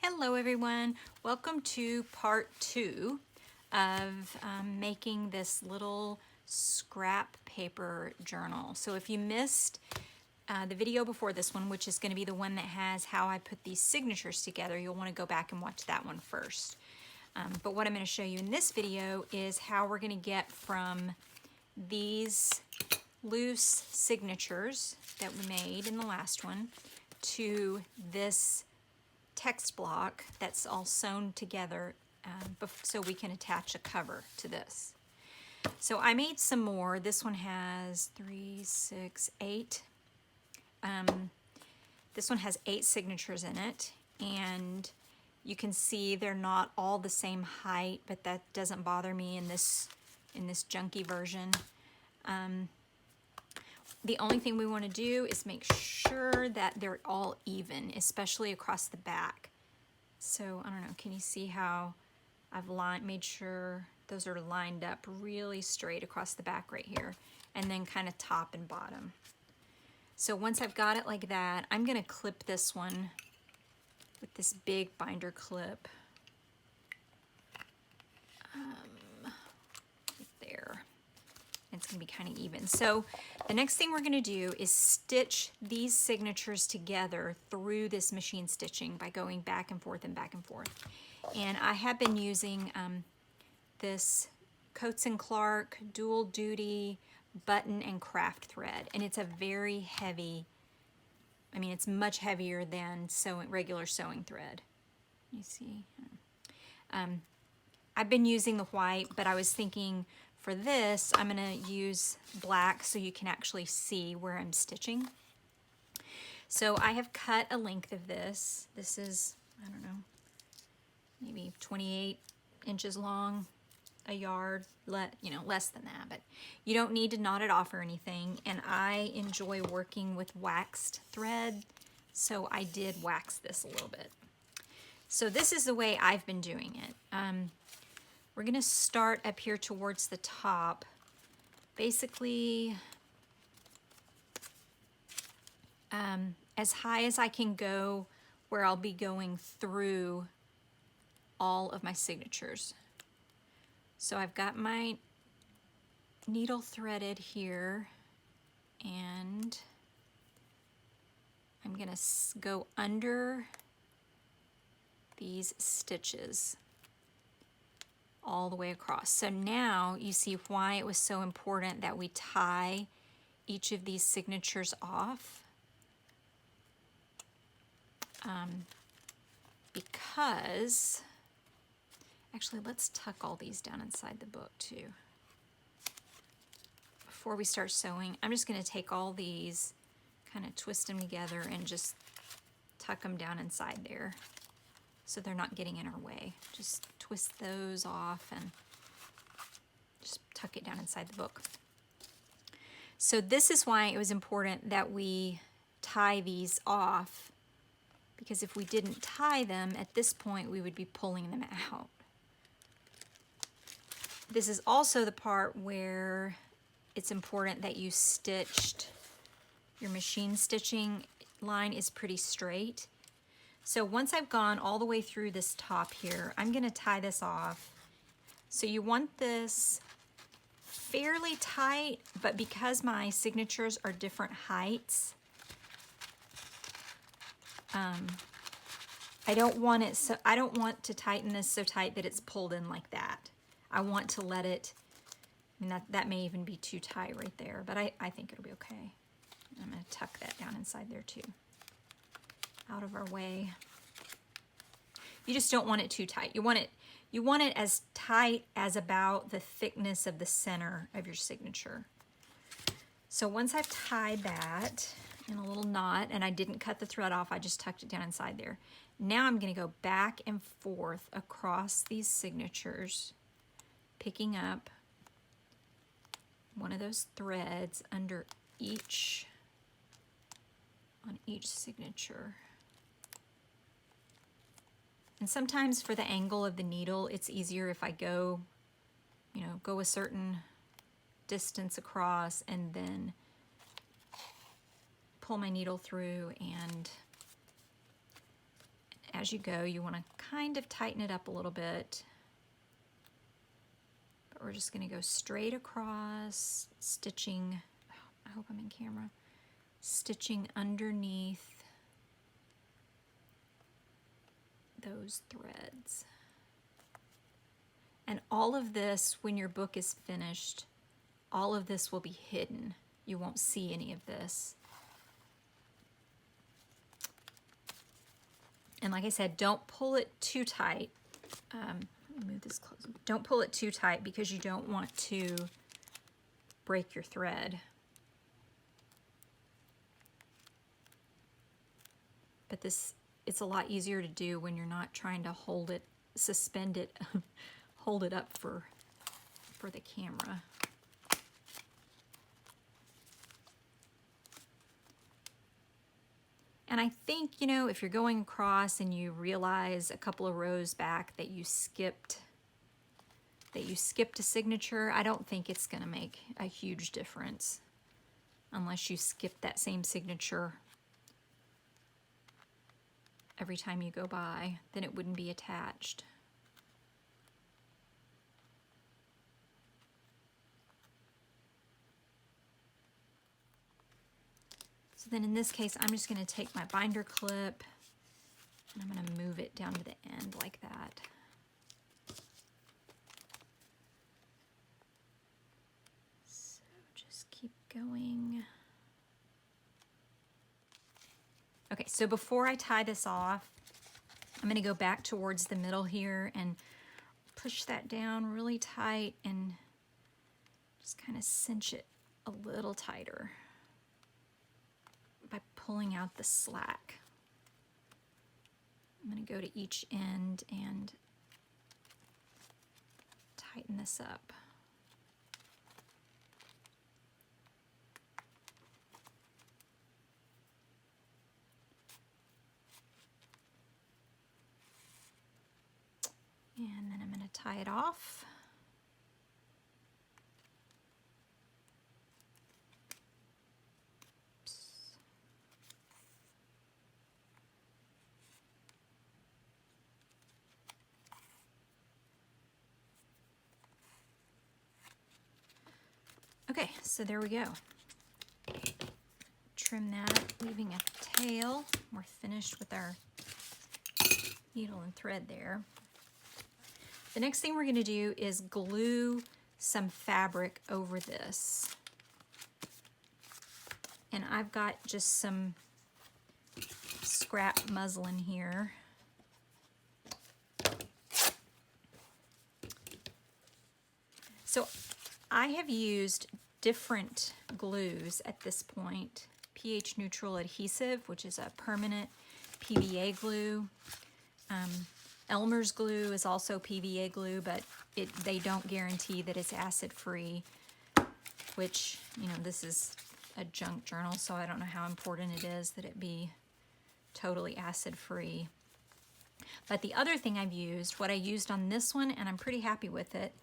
Hello everyone, welcome to part 2 of making this little scrap paper journal. So if you missed the video before this one, which is going to be the one that has how I put these signatures together, you'll want to go back and watch that one first. But what I'm going to show you in this video is how we're going to get from these loose signatures that we made in the last one to this text block that's all sewn together so we can attach a cover to this. So I made some more. This one has 3, 6, 8. This one has 8 signatures in it, and you can see they're not all the same height, but that doesn't bother me in this junky version. The only thing we want to do is make sure that they're all even, especially across the back. So, I don't know, can you see how I've made sure those are lined up really straight across the back right here, and then kind of top and bottom. So once I've got it like that, I'm going to clip this one with this big binder clip. Right there. It's going to be kind of even. So the next thing we're going to do is stitch these signatures together through this machine stitching by going back and forth and back and forth. And I have been using this Coats & Clark dual duty button and craft thread, and it's a very heavy, I mean it's much heavier than regular sewing thread. You see? I've been using the white, but I was thinking for this, I'm going to use black so you can actually see where I'm stitching. So I have cut a length of this. This is, I don't know, maybe 28 inches long, a yard, less than that, but you don't need to knot it off or anything. And I enjoy working with waxed thread, so I did wax this a little bit. So this is the way I've been doing it. We're going to start up here towards the top, basically as high as I can go, where I'll be going through all of my signatures. So I've got my needle threaded here, and I'm going to go under these stitches all the way across. So now you see why it was so important that we tie each of these signatures off. Because, actually let's tuck all these down inside the book too. Before we start sewing, I'm just going to take all these, kind of twist them together and just tuck them down inside there, so they're not getting in our way. Just twist those off and just tuck it down inside the book. So this is why it was important that we tie these off, because if we didn't tie them, at this point we would be pulling them out. This is also the part where it's important that you stitched, your machine stitching line is pretty straight. So once I've gone all the way through this top here, I'm going to tie this off. So you want this fairly tight, but because my signatures are different heights, I don't want to tighten this so tight that it's pulled in like that. I want to let it, I mean that may even be too tight right there, but I think it'll be okay. I'm going to tuck that down inside there too, out of our way. You just don't want it too tight. You want it as tight as about the thickness of the center of your signature. So once I've tied that in a little knot, and I didn't cut the thread off, I just tucked it down inside there. Now I'm going to go back and forth across these signatures, picking up one of those threads under on each signature. And sometimes for the angle of the needle, it's easier if I go a certain distance across and then pull my needle through and as you go, you want to kind of tighten it up a little bit. But we're just going to go straight across, stitching, I hope I'm in camera, stitching underneath those threads. And all of this, when your book is finished, all of this will be hidden. You won't see any of this. And like I said, don't pull it too tight. Let me move this closer. Don't pull it too tight because you don't want to break your thread. But this, it's a lot easier to do when you're not trying to hold it, suspend it, hold it up for the camera. And I think, you know, if you're going across and you realize a couple of rows back that you skipped a signature, I don't think it's going to make a huge difference unless you skip that same signature every time you go by, then it wouldn't be attached. So then in this case, I'm just going to take my binder clip and I'm going to move it down to the end like that. So just keep going. Okay, so before I tie this off, I'm going to go back towards the middle here and push that down really tight and just kind of cinch it a little tighter by pulling out the slack. I'm going to go to each end and tighten this up. And then I'm going to tie it off. Okay, so there we go. Trim that, leaving a tail. We're finished with our needle and thread there. The next thing we're going to do is glue some fabric over this. And I've got just some scrap muslin here. So I have used different glues at this point. pH neutral adhesive, which is a permanent PVA glue. Elmer's glue is also PVA glue, but they don't guarantee that it's acid free, which, you know, this is a junk journal, so I don't know how important it is that it be totally acid free. But the other thing I've used, what I used on this one, and I'm pretty happy with it,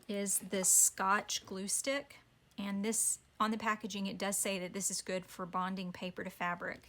is this Scotch glue stick. And this, on the packaging, it does say that this is good for bonding paper to fabric.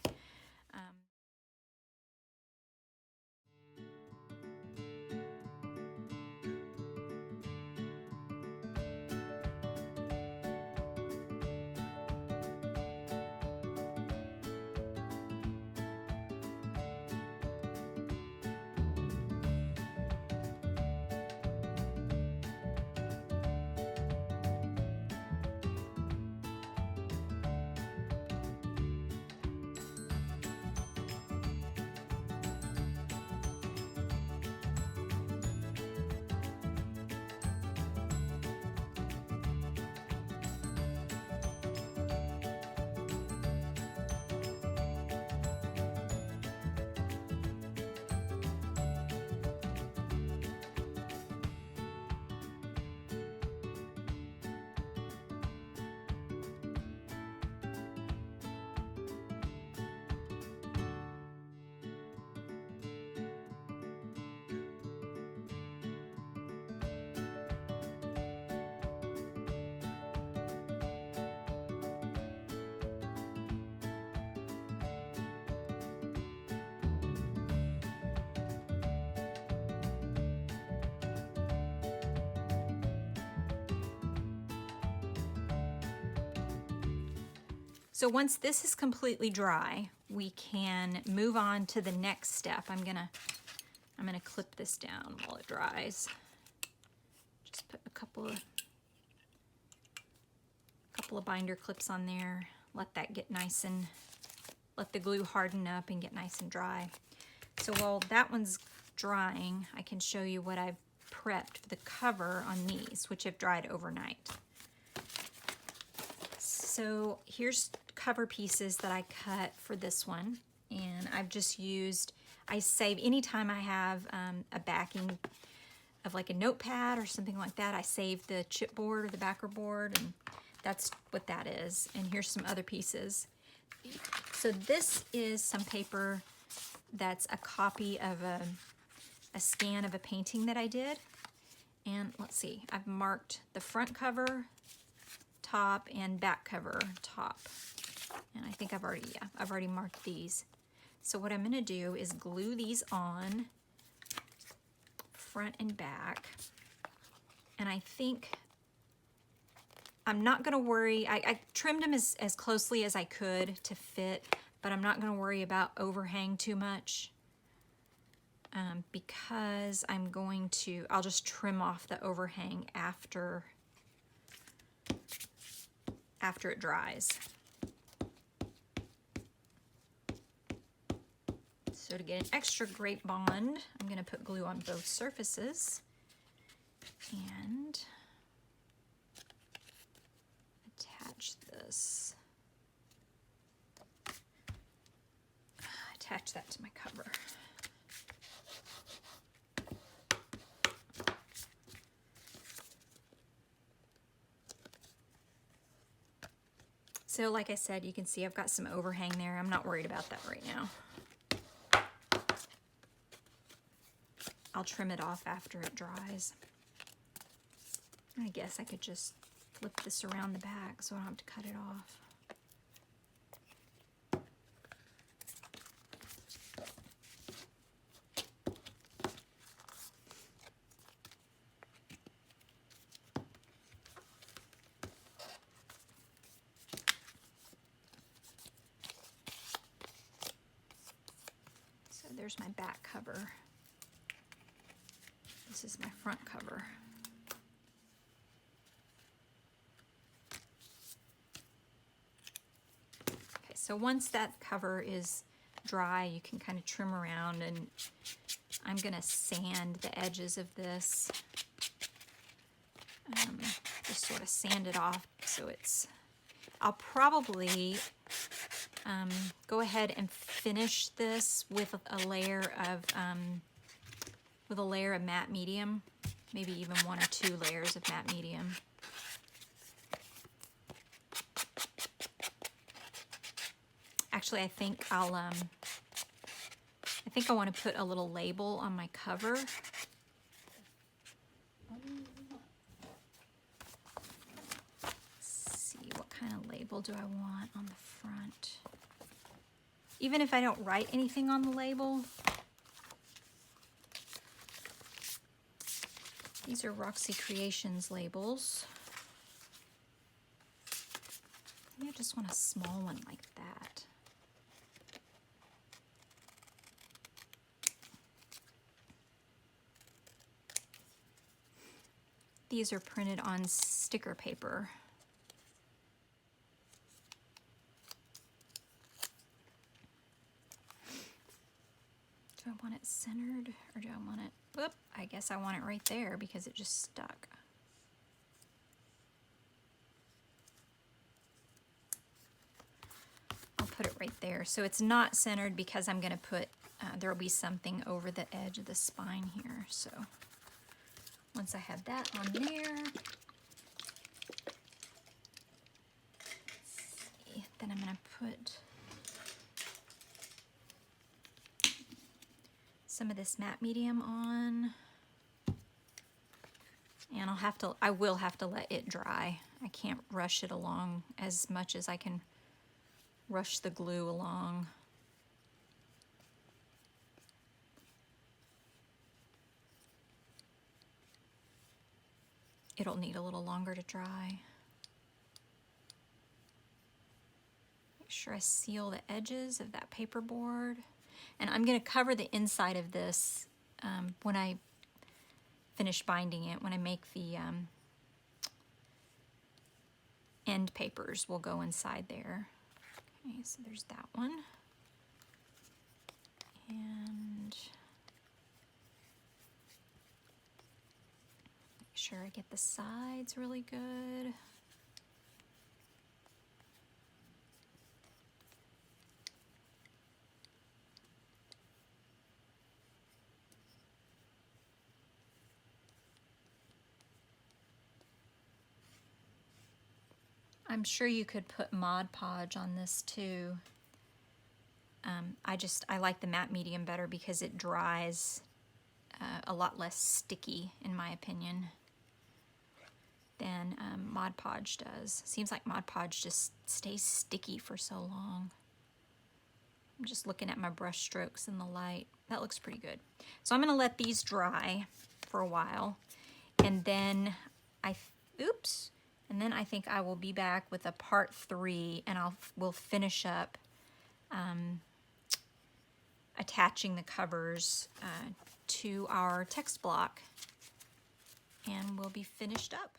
So once this is completely dry, we can move on to the next step. I'm gonna clip this down while it dries. Just put a couple of binder clips on there. Let that get nice and let the glue harden up and get nice and dry. So while that one's drying, I can show you what I've prepped for the cover on these, which have dried overnight. So here's cover pieces that I cut for this one, and I've just used, I save anytime I have a backing of like a notepad or something like that, I save the chipboard or the backer board, and that's what that is. And here's some other pieces. So this is some paper that's a copy of a scan of a painting that I did. And let's see, I've marked the front cover, top, and back cover top. And I think I've already marked these. So what I'm gonna do is glue these on front and back. And I think I'm not gonna worry, I trimmed them as closely as I could to fit, but I'm not gonna worry about overhang too much because I'll just trim off the overhang after it dries. So to get an extra great bond, I'm gonna put glue on both surfaces and attach this. Attach that to my cover. So like I said, you can see I've got some overhang there. I'm not worried about that right now. I'll trim it off after it dries. I guess I could just flip this around the back so I don't have to cut it off. So there's my back cover. This is my front cover. Okay, so once that cover is dry, you can kind of trim around, and I'm gonna sand the edges of this. Just sort of sand it off so it's, I'll probably go ahead and finish this with a layer of matte medium, maybe even 1 or 2 layers of matte medium. Actually, I think I want to put a little label on my cover. Let's see, what kind of label do I want on the front? Even if I don't write anything on the label, these are Roxy Creations labels. I think I just want a small one like that. These are printed on sticker paper. Do I want it centered, or do I want it, whoop, I guess I want it right there because it just stuck. I'll put it right there. So it's not centered because I'm gonna put, there will be something over the edge of the spine here. So once I have that on there, let's see, then I'm gonna put some of this matte medium on, and I will have to let it dry. I can't rush it along as much as I can rush the glue along. It'll need a little longer to dry. sure I seal the edges of that paperboard. And I'm going to cover the inside of this when I finish binding it, when I make the end papers will go inside there. Okay, so there's that one. And make sure I get the sides really good. I'm sure you could put Mod Podge on this too. I like the matte medium better because it dries a lot less sticky, in my opinion, than Mod Podge does. Seems like Mod Podge just stays sticky for so long. I'm just looking at my brush strokes in the light. That looks pretty good. So I'm going to let these dry for a while, and then and then I think I will be back with a part 3, and we'll finish up attaching the covers to our text block, and we'll be finished up.